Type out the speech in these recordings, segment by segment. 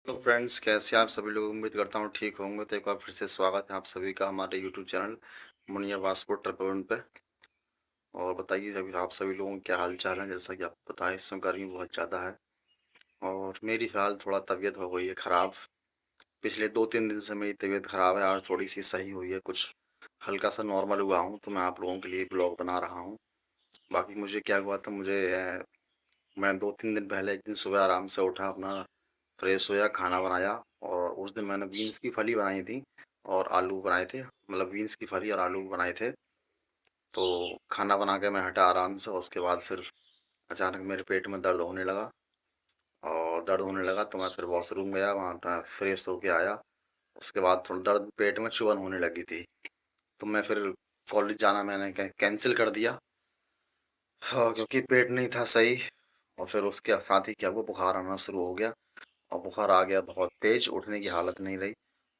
तो फ्रेंड्स, कैसे हैं आप सभी लोग? उम्मीद करता हूँ ठीक होंगे। तो एक बार फिर से स्वागत है आप सभी का हमारे YouTube channel Muniya Vasco triple पे। और बताइए सभी आप सभी लोगों के क्या हाल चाल है। जैसा कि आपको पता है, इस समय गर्मी बहुत ज़्यादा है और मेरी फ़िलहाल थोड़ा तबीयत हो गई है ख़राब। पिछले 2-3 दिन से मेरी तबीयत ख़राब है, आज थोड़ी सी सही हुई है, कुछ हल्का सा नॉर्मल हुआ हूँ, तो मैं आप लोगों के लिए ब्लॉग बना रहा हूँ। बाकी मुझे क्या हुआ था, मैं 2-3 दिन पहले एक दिन सुबह आराम से उठा, अपना फ्रेश होया, खाना बनाया। और उस दिन मैंने बीन्स की फली बनाई थी और आलू बनाए थे, मतलब बीन्स की फली और आलू बनाए थे। तो खाना बना के मैं हटा आराम से, उसके बाद फिर अचानक मेरे पेट में दर्द होने लगा। और दर्द होने लगा तो मैं फिर वॉशरूम गया, वहाँ पर फ्रेश होके आया। उसके बाद थोड़ा दर्द, पेट में चुभन होने लगी थी, तो मैं फिर कॉलेज जाना मैंने कैंसिल कर दिया। हाँ, क्योंकि पेट नहीं था सही। और फिर उसके साथ ही क्या हुआ, बुखार आना शुरू हो गया। और बुखार आ गया बहुत तेज, उठने की हालत नहीं रही।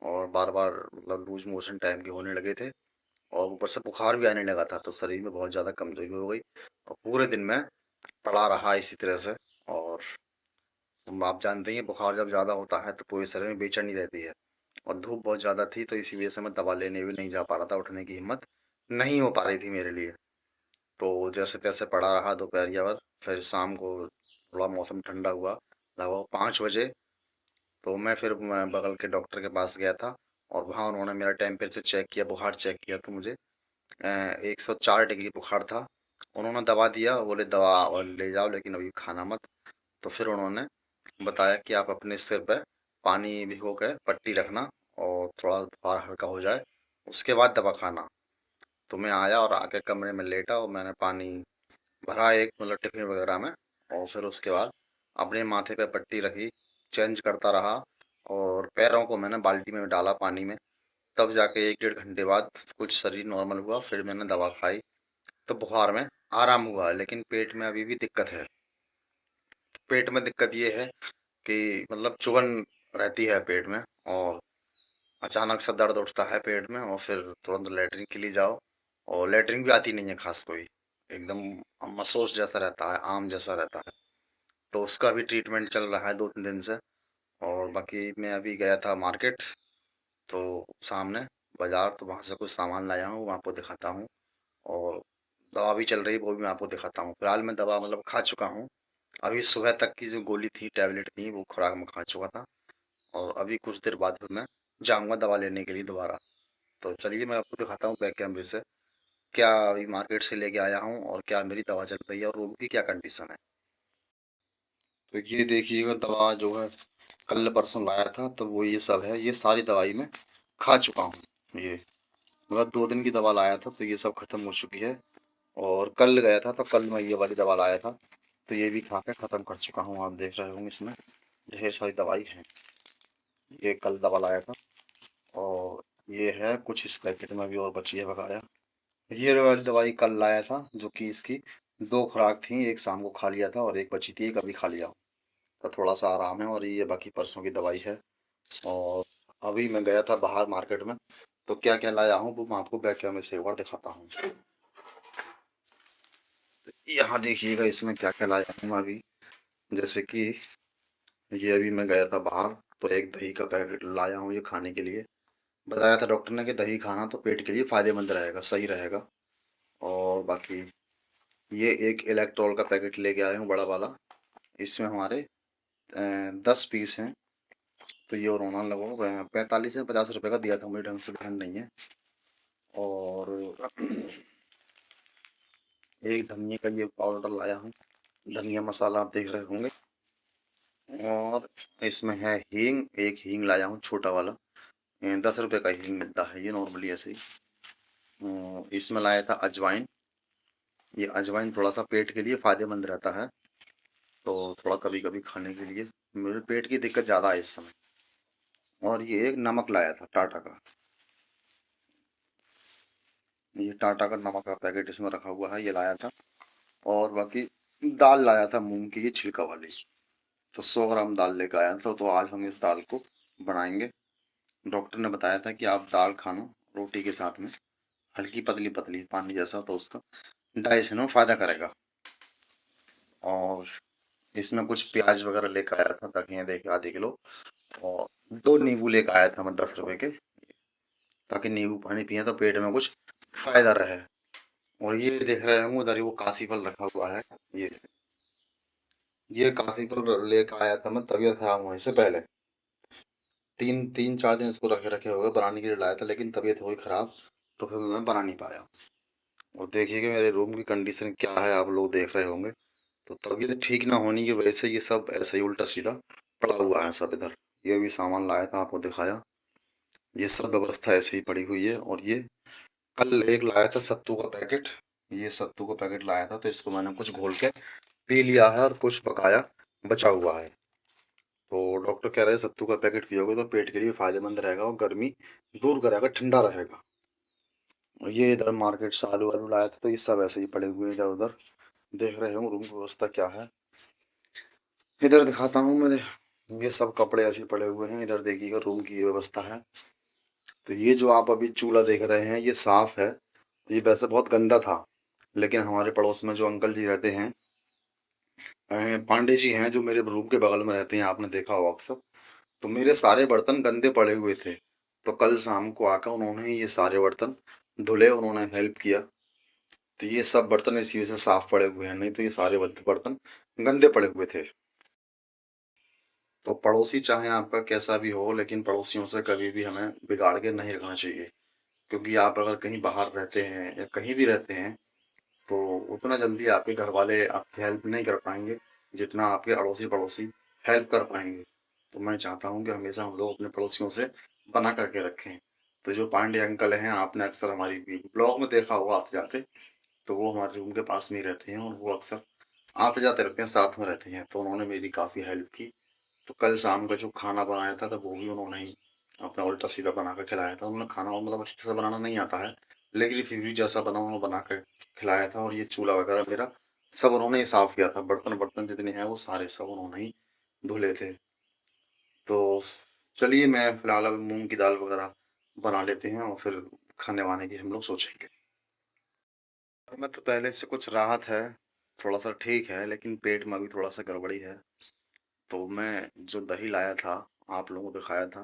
और बार बार मतलब लूज मोशन टाइप के होने लगे थे। और ऊपर से बुखार भी आने लगा था, तो शरीर में बहुत ज़्यादा कमजोरी हो गई। और पूरे दिन मैं पड़ा रहा इसी तरह से। और आप जानते ही हैं, बुखार जब ज़्यादा होता है तो पूरे शरीर में बेचैनी रहती है। और धूप बहुत ज़्यादा थी, तो इसी वजह से मैं दवा लेने भी नहीं जा पा रहा था, उठने की हिम्मत नहीं हो पा रही थी मेरे लिए। तो जैसे तैसे पड़ा रहा दोपहरिया भर। फिर शाम को थोड़ा मौसम ठंडा हुआ, लगभग 5 बजे। तो मैं बगल के डॉक्टर के पास गया था। और वहाँ उन्होंने मेरा टेम्परेचर चेक किया, बुखार चेक किया, तो मुझे 104 डिग्री बुखार था। उन्होंने दवा दिया, बोले दवा और ले जाओ, लेकिन अभी खाना मत। तो फिर उन्होंने बताया कि आप अपने सिर पे पानी भिगो के पट्टी रखना, और थोड़ा बुखार हल्का हो जाए उसके बाद दवा खाना। तो मैं आया और आके कमरे में लेटा, और मैंने पानी भरा एक, मतलब टिफिन वगैरह में। और फिर उसके बाद अपने माथे पे पट्टी रखी, चेंज करता रहा। और पैरों को मैंने बाल्टी में डाला पानी में। तब जाके 1-1.5 घंटे बाद कुछ शरीर नॉर्मल हुआ, फिर मैंने दवा खाई। तो बुखार में आराम हुआ, लेकिन पेट में अभी भी दिक्कत है। पेट में दिक्कत ये है कि मतलब चुभन रहती है पेट में। और अचानक से दर्द उठता है पेट में, और फिर तुरंत लेटरिन के लिए जाओ। और लेटरिन भी आती नहीं है खास कोई, एकदम मसोस जैसा रहता है, आम जैसा रहता है। तो उसका भी ट्रीटमेंट चल रहा है 2-3 दिन से। और बाकी मैं अभी गया था मार्केट, तो सामने बाजार, तो वहाँ से कुछ सामान लाया हूँ, वो आपको दिखाता हूँ। और दवा भी चल रही है, वो भी मैं आपको दिखाता हूँ। फिलहाल मैं दवा मतलब खा चुका हूँ। अभी सुबह तक की जो गोली थी, टैबलेट थी, वो खुराक में खा चुका था। और अभी कुछ देर बाद फिर मैं जाऊँगा दवा लेने के लिए दोबारा। तो चलिए मैं आपको दिखाता हूँ बैक कैमरे से, क्या अभी मार्केट से लेके आया हूँ और क्या मेरी दवा चल रही है और रोग की क्या कंडीशन है। तो ये देखिएगा, दवा जो है कल परसों लाया था, तो वो ये सब है, ये सारी दवाई मैं खा चुका हूँ। ये मतलब 2 दिन की दवा लाया था, तो ये सब खत्म हो चुकी है। और कल गया था, तो कल मैं ये वाली दवा लाया था, तो ये भी खा के खत्म कर चुका हूँ। आप देख रहे होंगे इसमें ढेर सारी दवाई है। ये कल दवा लाया था। और ये है कुछ इस पैकेट में भी और बची है बकाया। ये वाली दवाई कल लाया था, जो कि इसकी 2 खुराक थी, एक शाम को खा लिया था और एक बची थी, एक अभी खा लिया। तो थोड़ा सा आराम है, और ये बाकी परसों की दवाई है। और अभी मैं गया था बाहर मार्केट में, तो क्या क्या लाया हूँ वो मैं आपको बैक कैमरे से एक बार दिखाता हूँ। यहाँ देखिएगा, इसमें क्या क्या लाया हूँ मैं अभी। जैसे कि ये अभी मैं गया था बाहर, तो एक दही का पैकेट लाया हूँ, ये खाने के लिए। बताया था डॉक्टर ने कि दही खाना तो पेट के लिए फायदेमंद रहेगा, सही रहेगा। और बाकी ये एक इलेक्ट्रॉल का पैकेट लेके आया हूँ, बड़ा वाला। इसमें हमारे 10 पीस हैं। तो ये उन्होंने लगभग 45 या 50 रुपए का दिया था, मुझे ढंग से ध्यान नहीं है। और एक धनिया का ये पाउडर लाया हूँ, धनिया मसाला आप देख रहे होंगे। और इसमें है हींग, एक हींग लाया हूँ छोटा वाला। 10 रुपए का हींग मिलता है ये नॉर्मली ऐसे ही। इसमें लाया था अजवाइन। ये अजवाइन थोड़ा सा पेट के लिए फायदेमंद रहता है, तो थोड़ा कभी कभी खाने के लिए। मेरे पेट की दिक्कत ज़्यादा है इस समय। और ये एक नमक लाया था टाटा का। ये टाटा का नमक का पैकेट इसमें रखा हुआ है, ये लाया था। और बाकी दाल लाया था, मूंग की, ये छिलका वाली। तो 100 ग्राम दाल लेकर आया था, तो आज हम इस दाल को बनाएंगे। डॉक्टर ने बताया था कि आप दाल खाना रोटी के साथ में, हल्की पतली पतली पानी जैसा, तो उसका डाइजेशन में फायदा करेगा। और इसमें कुछ प्याज वगैरह लेकर आया था, ताकि ये देखिए, ½ किलो। और 2 नींबू लेके आया था मैं 10 रुपए के, ताकि नींबू पानी पिए तो पेट में कुछ फायदा रहे। और ये देख रहे होंगे उधर ही वो काशी फल रखा हुआ है। ये ये काशी फल लेके आया था मैं, तबीयत खराब होने से पहले। 3-4 दिन इसको रखे रखे हो गए, बनाने के लिए लाया था लेकिन तबीयत हो गई खराब, तो फिर मैं बना नहीं पाया। और देखिए कि मेरे रूम की कंडीशन क्या है, आप लोग देख रहे होंगे। तो तबीयत ठीक ना होने की वजह से ये सब ऐसा ही उल्टा सीधा पड़ा हुआ है सब इधर। ये भी सामान लाया था, आपको दिखाया। ये सब व्यवस्था ऐसे ही पड़ी हुई है। और ये कल एक लाया था सत्तू का पैकेट। ये सत्तू का पैकेट लाया था, तो इसको मैंने कुछ घोल के पी लिया है और कुछ पकाया बचा हुआ है। तो डॉक्टर कह रहे हैं सत्तू का पैकेट पियोगे तो पेट के लिए फायदेमंद रहेगा और गर्मी दूर करेगा, ठंडा रहेगा। और ये इधर मार्केट से आलू वालू लाया था, तो ये सब ऐसे ही पड़े हुए हैं इधर उधर। देख रहे हो रूम की व्यवस्था क्या है। इधर दिखाता हूँ मैं। ये सब कपड़े ऐसे ही पड़े हुए हैं। इधर देखिएगा रूम की ये व्यवस्था है। तो ये जो आप अभी चूल्हा देख रहे हैं ये साफ है। ये वैसे बहुत गंदा था, लेकिन हमारे पड़ोस में जो अंकल जी रहते हैं, पांडे जी हैं, जो मेरे रूम के बगल में रहते हैं, आपने देखा होगा अक्सर। तो मेरे सारे बर्तन गंदे पड़े हुए थे, तो कल शाम को आकर उन्होंने ये सारे बर्तन धुले, उन्होंने हेल्प किया। तो ये सब बर्तन इसी वजह से साफ पड़े हुए हैं, नहीं तो ये सारे बर्तन गंदे पड़े हुए थे। तो पड़ोसी चाहे आपका कैसा भी हो, लेकिन पड़ोसियों से कभी भी हमें बिगाड़ के नहीं रखना चाहिए। क्योंकि आप अगर कहीं बाहर रहते हैं या कहीं भी रहते हैं, तो उतना जल्दी आपके घर वाले आपकी हेल्प नहीं कर पाएंगे जितना आपके अड़ोसी पड़ोसी हेल्प कर पाएंगे। तो मैं चाहता हूँ कि हमेशा हम लोग अपने पड़ोसियों से बना करके रखें। तो जो पांडे अंकल हैं, आपने अक्सर हमारी ब्लॉग में देखा होगा आते जाते, तो वो हमारे रूम के पास में ही रहते हैं और वो अक्सर आते जाते रहते हैं, साथ में रहते हैं। तो उन्होंने मेरी काफ़ी हेल्प की। तो कल शाम का जो खाना बनाया था, तो वो भी उन्होंने ही अपना उल्टा सीधा बना कर खिलाया था। उन्होंने खाना मतलब अच्छे से बनाना नहीं आता है, लेकिन फिर भी जैसा बना उन्होंने बना कर खिलाया था। और ये चूल्हा वगैरह मेरा सब उन्होंने ही साफ किया था। बर्तन बर्तन जितने हैं वो सारे सब उन्होंने ही धुले थे। तो चलिए, मैं फिलहाल अब मूंग की दाल वगैरह बना लेते हैं और फिर खाने वाने की हम लोग सोचेंगे। मैं तो पहले से कुछ राहत है, थोड़ा सा ठीक है, लेकिन पेट में अभी थोड़ा सा गड़बड़ी है। तो मैं जो दही लाया था, आप लोगों को दिखाया था,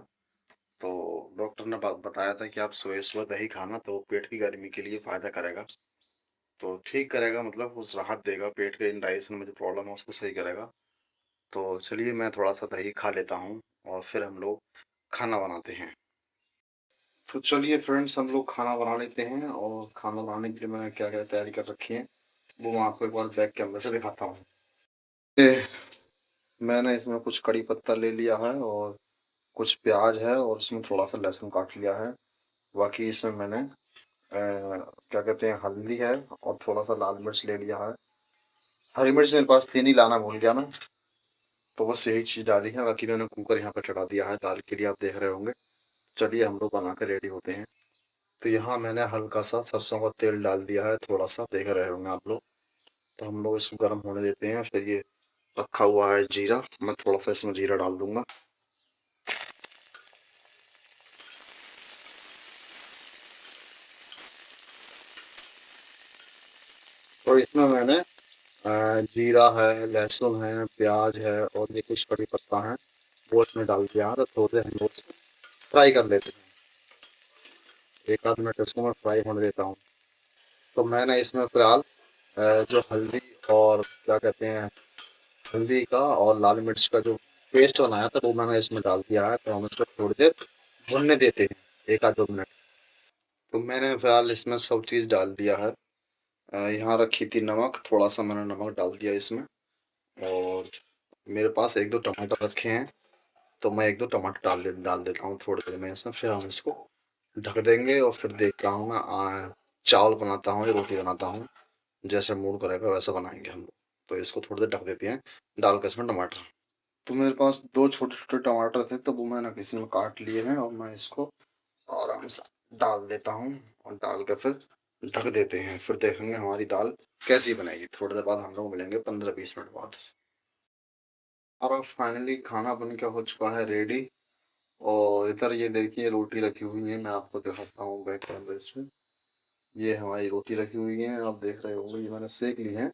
तो डॉक्टर ने बताया था कि आप सुबह सुबह दही खाना, तो पेट की गर्मी के लिए फ़ायदा करेगा। तो ठीक करेगा, मतलब कुछ राहत देगा, पेट के इंडाइजेशन में जो प्रॉब्लम है उसको सही करेगा। तो चलिए, मैं थोड़ा सा दही खा लेता हूँ और फिर हम लोग खाना बनाते हैं। तो चलिए फ्रेंड्स, हम लोग खाना बना लेते हैं। और खाना बनाने के लिए मैंने क्या क्या तैयारी कर रखी है, वो मैं आपको एक बार बैक कैमरे से दिखाता हूँ। मैंने इसमें कुछ कड़ी पत्ता ले लिया है और कुछ प्याज है और इसमें थोड़ा सा लहसुन काट लिया है। बाकी इसमें मैंने क्या कहते हैं, हल्दी है और थोड़ा सा लाल मिर्च ले लिया है। हरी मिर्च मेरे पास थी नहीं, लाना भूल गया मैं, तो बस यही चीज़ डाली है। बाकी मैंने कुकर यहाँ पर चढ़ा दिया है दाल के लिए, आप देख रहे होंगे। चलिए, हम लोग बना कर रेडी होते हैं। तो यहाँ मैंने हल्का सा सरसों का तेल डाल दिया है, थोड़ा सा देख रहे होंगे आप लोग। तो हम लोग इसको गर्म होने देते हैं। फिर ये रखा हुआ है जीरा, मैं थोड़ा सा इसमें जीरा डाल दूंगा। और इसमें मैंने जीरा है, लहसुन है, प्याज है और ये कुछ कड़ी पत्ता है, वो इसमें डाल दिया है। तो थोड़े हम लोग इसको फ्राई कर लेते हैं, एक आध मिनट इसको मैं फ्राई होने देता हूँ। तो मैंने इसमें फिलहाल जो हल्दी और क्या कहते हैं, हल्दी का और लाल मिर्च का जो पेस्ट बनाया था, वो मैंने इसमें डाल दिया है। तो हम इसको थोड़ी देर भुनने देते हैं, एक आध 2 मिनट। तो मैंने फिलहाल इसमें सब चीज़ डाल दिया है। यहाँ रखी थी नमक, थोड़ा सा मैंने नमक डाल दिया इसमें। और मेरे पास एक दो टमाटर रखे हैं, तो मैं एक दो टमाटर डाल देता हूँ थोड़ी देर में इसमें। फिर हम इसको ढक देंगे और फिर देखता हूँ मैं चावल बनाता हूँ या रोटी बनाता हूँ, जैसे मूड करेगा वैसा बनाएंगे हम लोग। तो इसको थोड़ी देर ढक देते हैं, डाल के इसमें टमाटर। तो मेरे पास दो छोटे छोटे टमाटर थे, तो वो मैंने किसी में काट लिए हैं और मैं इसको आराम से डाल देता हूँ। और डाल के फिर ढक देते हैं। फिर देखेंगे हमारी दाल कैसी बनेगी। थोड़ी देर बाद हम लोग मिलेंगे, 15-20 मिनट बाद। अब फाइनली खाना बन के हो चुका है रेडी। और इधर ये देखिए रोटी रखी हुई है, मैं आपको दिखाता हूँ बैक कैमरे से। ये हमारी रोटी रखी हुई है, आप देख रहे होंगे, ये मैंने सेक ली है।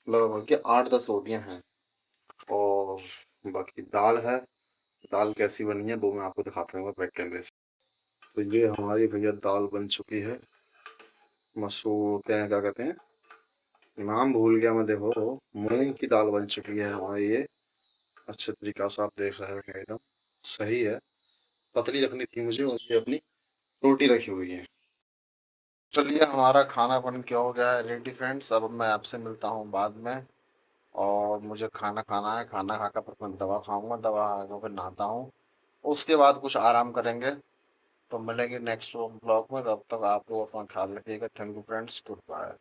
लगभग के 8-10 रोटियां हैं। और बाकी दाल है, दाल कैसी बनी है वो मैं आपको दिखाता हूँ बैक कैमरे से। तो ये हमारी भैया दाल बन चुकी है। मसूर क्या कहते हैं, नाम भूल गया मैं, देखो मूंग की दाल बन चुकी है हमारी ये। अच्छे तरीका से आप देख रहे हो एकदम सही है। पतली रखनी थी मुझे, और ये अपनी रोटी रखी हुई है। चलिए हमारा खाना बन के हो गया है रेडी फ्रेंड्स। अब मैं आपसे मिलता हूँ बाद में। और मुझे खाना खाना है, खाना खाकर फिर मैं दवा खाऊंगा, दवा खाकर फिर नहाता हूँ। उसके बाद कुछ आराम करेंगे। तो मिलेंगे नेक्स्ट ब्लॉग में, तब तक आप लोग अपना ख्याल रखिएगा। Thank you friends, good bye.